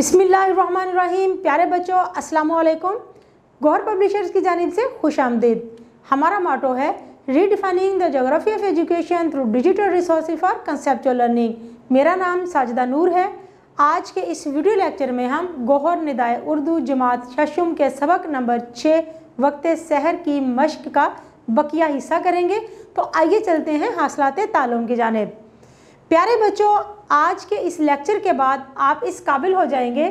बिस्मिल्लाहिर्रहमानिर्रहीम। प्यारे बच्चों, अस्सलाम वालेकुम। गौहर पब्लिशर्स की जानिब से खुश आमदीद। हमारा मोटो है redefining the geography of education through digital resources for conceptual learning. मेरा नाम साजिदा नूर है। आज के इस वीडियो लेक्चर में हम गौहर निदाए उर्दू जमात शशुम के सबक नंबर 6 वक्त सहर की मश्क का बकिया हिस्सा करेंगे। तो आइए चलते हैं हासिलात तालुम की जानिब। प्यारे बच्चों, आज के इस लेक्चर के बाद आप इस काबिल हो जाएंगे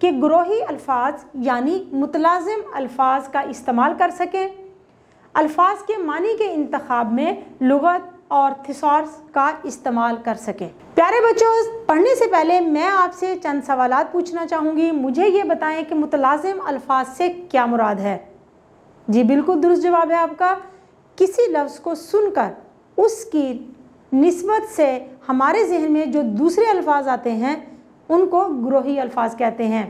कि गुरोही अल्फाज यानी मुतलाजिम अल्फाज का इस्तेमाल कर सकें, अल्फाज के मानी के इंतखाब में लुगत और थिसॉर्स का इस्तेमाल कर सकें। प्यारे बच्चों, पढ़ने से पहले मैं आपसे चंद सवालात पूछना चाहूँगी। मुझे ये बताएं कि मुतलाजिम अल्फाज से क्या मुराद है। जी बिल्कुल दुरुस्त जवाब है आपका। किसी लफ्ज़ को सुनकर उसकी निस्बत से हमारे जहन में जो दूसरे अल्फाज आते हैं उनको गुरोही अल्फाज कहते हैं।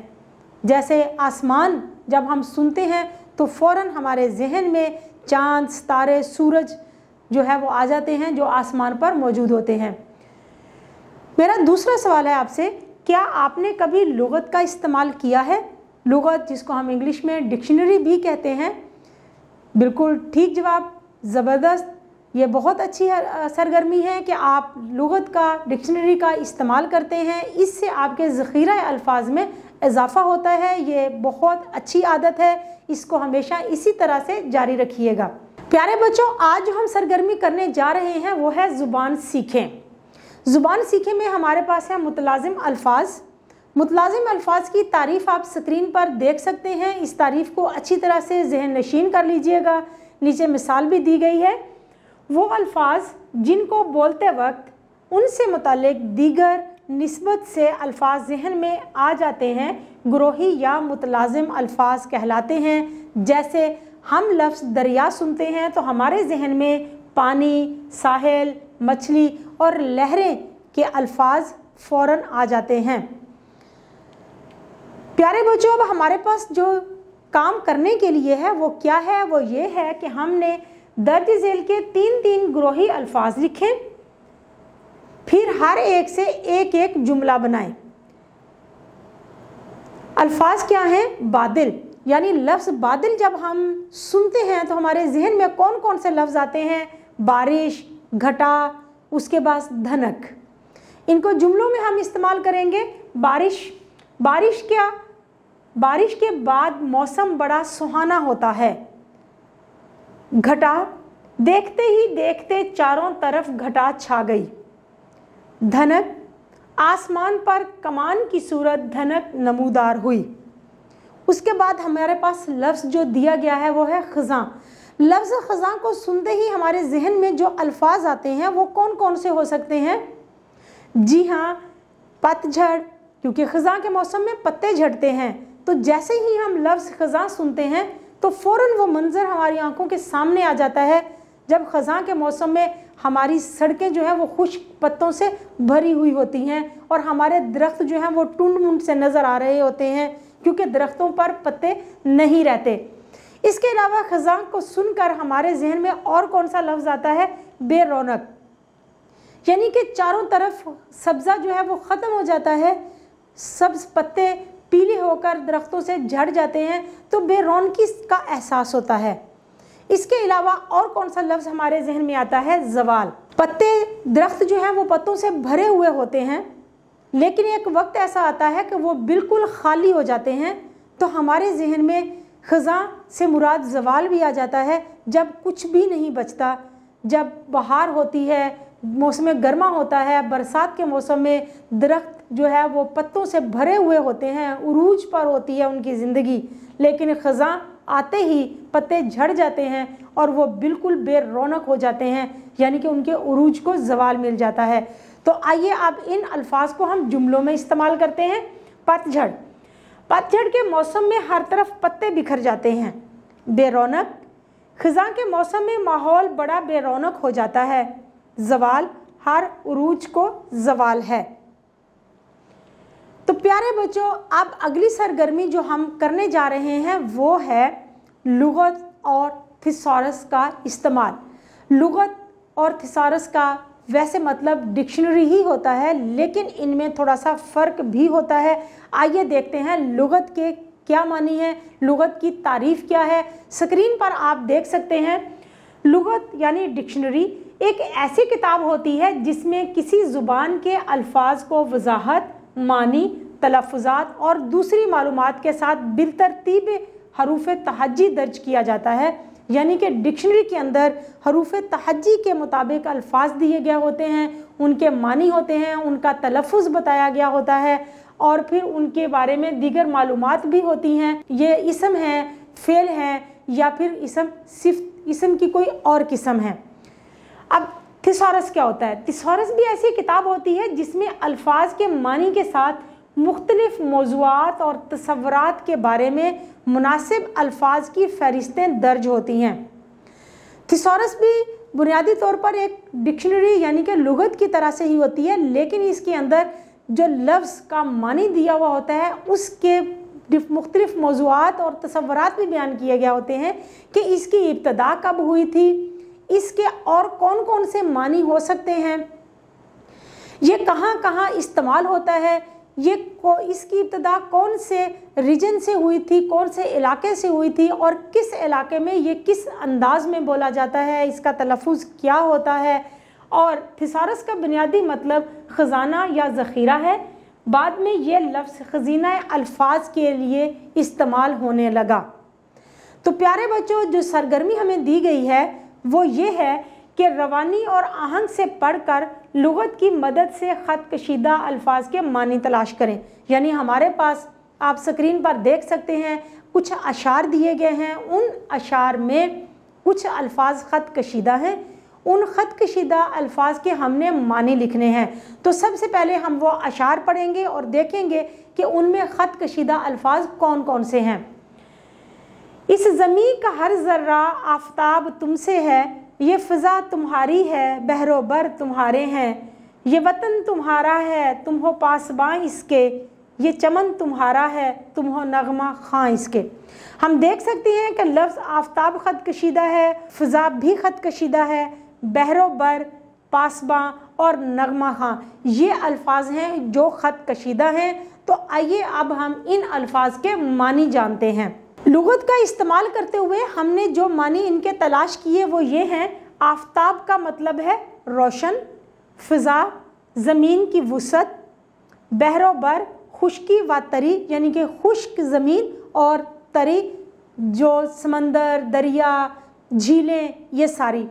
जैसे आसमान जब हम सुनते हैं तो फ़ौरन हमारे जहन में चाँद, सितारे, सूरज जो है वो आ जाते हैं जो आसमान पर मौजूद होते हैं। मेरा दूसरा सवाल है आपसे, क्या आपने कभी लुगत का इस्तेमाल किया है? लुगत जिसको हम इंग्लिश में डिक्शनरी भी कहते हैं। बिल्कुल ठीक जवाब, ज़बरदस्त। ये बहुत अच्छी सरगर्मी है कि आप लुगत का, डिक्शनरी का इस्तेमाल करते हैं। इससे आपके ज़ख़ीरा अल्फाज में इजाफ़ा होता है। ये बहुत अच्छी आदत है, इसको हमेशा इसी तरह से जारी रखिएगा। प्यारे बच्चों, आज जो हम सरगर्मी करने जा रहे हैं वो है ज़ुबान सीखें। ज़ुबान सीखें में हमारे पास है मुतलाजिम अल्फाज। मुतलाजिम अल्फाज की तारीफ़ आप स्क्रीन पर देख सकते हैं। इस तारीफ़ को अच्छी तरह से जहन नशीन कर लीजिएगा। नीचे मिसाल भी दी गई है। वो अल्फाज जिनको बोलते वक्त उनसे मुतालिक दीगर निस्बत से अल्फाज जहन में आ जाते हैं गुरोही या मुतलाजिम अल्फाज कहलाते हैं। जैसे हम लफ्ज़ दरिया सुनते हैं तो हमारे जहन में पानी, साहिल, मछली और लहरें के अल्फाज फ़ौरन आ जाते हैं। प्यारे बच्चों, अब हमारे पास जो काम करने के लिए है वो क्या है? वो ये है कि हमने दर्ज झेल के 3-3 गुरोही अल्फाज लिखें, फिर हर एक से एक एक जुमला बनाएं। अल्फाज क्या हैं? बादल, यानी लफ्ज़ बादल जब हम सुनते हैं तो हमारे जहन में कौन कौन से लफ्ज़ आते हैं? बारिश, घटा, उसके बाद धनक। इनको जुमलों में हम इस्तेमाल करेंगे। बारिश, बारिश क्या? बारिश के बाद मौसम बड़ा सुहाना होता है। घटा, देखते ही देखते चारों तरफ घटा छा गई। धनक, आसमान पर कमान की सूरत धनक नमूदार हुई। उसके बाद हमारे पास लफ्ज़ जो दिया गया है वो है ख़ज़ां। लफ्ज़ ख़ज़ां को सुनते ही हमारे जहन में जो अल्फाज आते हैं वो कौन कौन से हो सकते हैं? जी हाँ, पतझड़, क्योंकि ख़ज़ां के मौसम में पत्ते झड़ते हैं। तो जैसे ही हम लफ्ज़ ख़ज़ां सुनते हैं तो फ़ौरन वो मंज़र हमारी आंखों के सामने आ जाता है जब ख़ज़ां के मौसम में हमारी सड़कें जो हैं वो खुश्क पत्तों से भरी हुई होती हैं और हमारे दरख्त जो हैं वो टुंड मुंड से नज़र आ रहे होते हैं क्योंकि दरख्तों पर पत्ते नहीं रहते। इसके अलावा ख़ज़ां को सुनकर हमारे जहन में और कौन सा लफ्ज़ आता है? बेरौनक, यानी कि चारों तरफ सब्ज़ा जो है वो ख़त्म हो जाता है, सब्ज़ पत्ते पीले होकर दरख्तों से झड़ जाते हैं, तो बेरौनकी का एहसास होता है। इसके अलावा और कौन सा लफ्ज़ हमारे जहन में आता है? ज़वाल। पत्ते, दरख्त जो हैं वो पत्तों से भरे हुए होते हैं, लेकिन एक वक्त ऐसा आता है कि वो बिल्कुल खाली हो जाते हैं, तो हमारे जहन में ख़ज़ां से मुराद ज़वाल भी आ जाता है। जब कुछ भी नहीं बचता, जब बहार होती है, मौसम गर्मा होता है, बरसात के मौसम में दरख्त जो है वो पत्तों से भरे हुए होते हैं, उरूज पर होती है उनकी ज़िंदगी, लेकिन ख़ज़ां आते ही पत्ते झड़ जाते हैं और वो बिल्कुल बेरौनक हो जाते हैं, यानी कि उनके उरूज को ज़वाल मिल जाता है। तो आइए अब इन अल्फाज को हम जुमलों में इस्तेमाल करते हैं। पतझड़, पतझड़ के मौसम में हर तरफ पत्ते बिखर जाते हैं। बेरौनक, ख़ज़ां के मौसम में माहौल बड़ा बेरौनक हो जाता है। ज़वाल, हर उरूज को ज़वाल है। तो प्यारे बच्चों, अब अगली सरगर्मी जो हम करने जा रहे हैं वो है लुगत और थिसॉरस का इस्तेमाल। लुगत और थिसॉरस का वैसे मतलब डिक्शनरी ही होता है, लेकिन इनमें थोड़ा सा फ़र्क भी होता है। आइए देखते हैं लुगत के क्या मानी है, लुगत की तारीफ़ क्या है। स्क्रीन पर आप देख सकते हैं लुगत यानी डिक्शनरी एक ऐसी किताब होती है जिसमें किसी ज़ुबान के अल्फाज को वजाहत, मानी, तलफ़ुज़ात और दूसरी मालूमात के साथ बिलतरतीब हरूफ तहज्जी दर्ज किया जाता है। यानी कि डिक्शनरी के अंदर हरूफ तहज्जी के मुताबिक अल्फाज दिए गए होते हैं, उनके मानी होते हैं, उनका तलफ़ुज़ बताया गया होता है और फिर उनके बारे में दीगर मालूमात भी होती हैं। ये इसम है, फ़ेल है या फिर इसम सिर्फ इसम की कोई और किस्म है। अब थिसॉरस क्या होता है? थिसॉरस भी ऐसी किताब होती है जिसमें अल्फाज के मानी के साथ मुख्तलिफ मौज़ूआत और तसव्वुरात के बारे में मुनासिब अल्फाज की फ़हरिस्तें दर्ज होती हैं। थिसॉरस भी बुनियादी तौर पर एक डिक्शनरी यानी कि लुगत की तरह से ही होती है, लेकिन इसके अंदर जो लफ्ज़ का मानी दिया हुआ होता है उसके मुख्तलिफ मौज़ूआत और तसव्वुरात भी बयान किए गए होते हैं कि इसकी इब्तदा कब हुई थी, इसके और कौन कौन से मानी हो सकते हैं, ये कहाँ कहाँ इस्तेमाल होता है, इसकी इब्तदा कौन से रीजन से हुई थी, कौन से इलाके से हुई थी और किस इलाके में ये किस अंदाज में बोला जाता है, इसका तलफ़ुज़ क्या होता है। और थिसॉरस का बुनियादी मतलब ख़जाना या ज़ख़ीरा है। बाद में ये लफ्ज़ खजीना अल्फाज के लिए इस्तेमाल होने लगा। तो प्यारे बच्चों, जो सरगर्मी हमें दी गई है वो ये है कि रवानी और आहंग से पढ़कर लुगत की मदद से ख़त कशीदा अल्फाज के मानी तलाश करें। यानी हमारे पास आप स्क्रीन पर देख सकते हैं कुछ अशार दिए गए हैं, उन अशार में कुछ अल्फाज ख़त कशीदा हैं, उन ख़त कशीदा अल्फाज के हमने मानी लिखने हैं। तो सबसे पहले हम वो अशार पढ़ेंगे और देखेंगे कि उनमें ख़त कशीदा अल्फाज कौन कौन से हैं। इस ज़मीं का हर ज़र्रा आफ़ताब तुमसे है, ये फ़िज़ा तुम्हारी है, बहरोबर तुम्हारे हैं, ये वतन तुम्हारा है, तुम हो पासबां इसके, ये चमन तुम्हारा है, तुम हो नगमा खां इसके। हम देख सकते हैं कि लफ्ज़ आफ़ताब ख़त कशीदा है, फ़िज़ा भी ख़त कशीदा है, बहरोबर, पासबां और नगमा खां ये अल्फाज हैं जो ख़त कशीदा हैं। तो आइए अब हम इन अल्फाज के मानी जानते हैं। लुगत का इस्तेमाल करते हुए हमने जो मानी इनके तलाश किए वो ये हैं। आफ़ताब का मतलब है रोशन, फ़िज़ा ज़मीन की वुसअत, बहरोबर खुश्की व तरी यानी कि खुश्क ज़मीन और तरी जो समंदर, दरिया, झीलें ये सारी,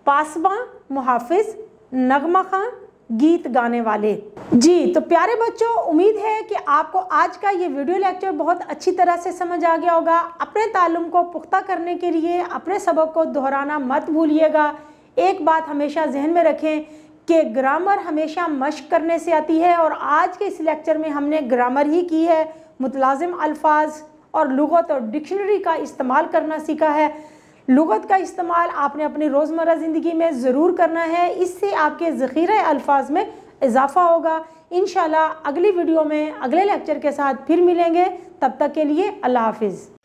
पासबां मुहाफ़िज़, नगमा खां गीत गाने वाले। जी तो प्यारे बच्चों, उम्मीद है कि आपको आज का ये वीडियो लेक्चर बहुत अच्छी तरह से समझ आ गया होगा। अपने ताल्लुम को पुख्ता करने के लिए अपने सबक को दोहराना मत भूलिएगा। एक बात हमेशा जहन में रखें कि ग्रामर हमेशा मश्क करने से आती है और आज के इस लेक्चर में हमने ग्रामर ही की है, मुतलाज़िम अल्फाज और लुगत और डिक्शनरी का इस्तेमाल करना सीखा है। लुगत का इस्तेमाल आपने अपनी रोज़मर्रा ज़िंदगी में ज़रूर करना है, इससे आपके ज़ख़ीरे अल्फाज में इजाफ़ा होगा। इंशाल्लाह अगली वीडियो में अगले लेक्चर के साथ फिर मिलेंगे, तब तक के लिए अल्लाह हाफ़िज़।